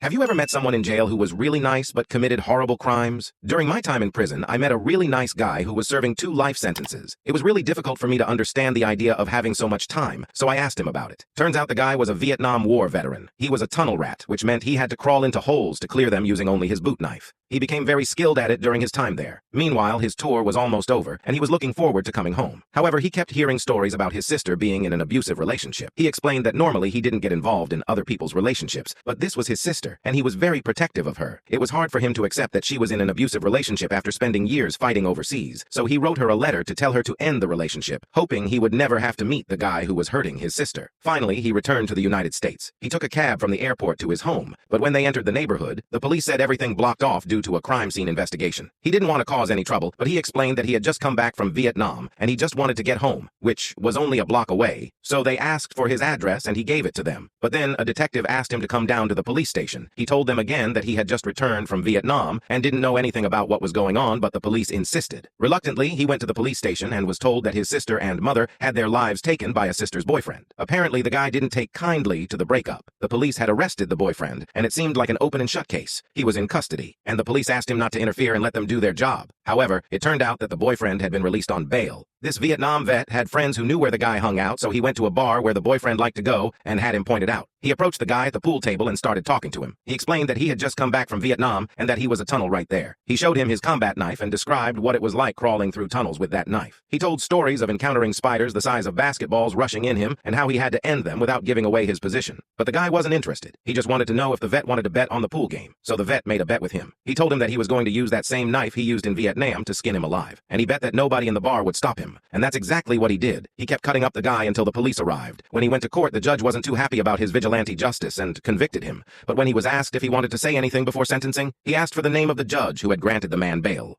Have you ever met someone in jail who was really nice but committed horrible crimes? During my time in prison, I met a really nice guy who was serving 2 life sentences. It was really difficult for me to understand the idea of having so much time, so I asked him about it. Turns out the guy was a Vietnam War veteran. He was a tunnel rat, which meant he had to crawl into holes to clear them using only his boot knife. He became very skilled at it during his time there. Meanwhile, his tour was almost over, and he was looking forward to coming home. However, he kept hearing stories about his sister being in an abusive relationship. He explained that normally he didn't get involved in other people's relationships, but this was his sister, and he was very protective of her. It was hard for him to accept that she was in an abusive relationship after spending years fighting overseas, so he wrote her a letter to tell her to end the relationship, hoping he would never have to meet the guy who was hurting his sister. Finally, he returned to the United States. He took a cab from the airport to his home, but when they entered the neighborhood, the police said everything blocked off due to a crime scene investigation. He didn't want to cause any trouble, but he explained that he had just come back from Vietnam, and he just wanted to get home, which was only a block away, so they asked for his address and he gave it to them. But then a detective asked him to come down to the police station. He told them again that he had just returned from Vietnam and didn't know anything about what was going on, but the police insisted. Reluctantly, he went to the police station and was told that his sister and mother had their lives taken by a sister's boyfriend. Apparently, the guy didn't take kindly to the breakup. The police had arrested the boyfriend, and it seemed like an open and shut case. He was in custody, and the police asked him not to interfere and let them do their job. However, it turned out that the boyfriend had been released on bail. This Vietnam vet had friends who knew where the guy hung out, so he went to a bar where the boyfriend liked to go and had him pointed out. He approached the guy at the pool table and started talking to him. He explained that he had just come back from Vietnam and that he was a tunnel right there. He showed him his combat knife and described what it was like crawling through tunnels with that knife. He told stories of encountering spiders the size of basketballs rushing in him and how he had to end them without giving away his position. But the guy wasn't interested. He just wanted to know if the vet wanted to bet on the pool game. So the vet made a bet with him. He told him that he was going to use that same knife he used in Vietnam to skin him alive. And he bet that nobody in the bar would stop him. And that's exactly what he did. He kept cutting up the guy until the police arrived. When he went to court, the judge wasn't too happy about his vigilante justice and convicted him. But when he was asked if he wanted to say anything before sentencing, he asked for the name of the judge who had granted the man bail.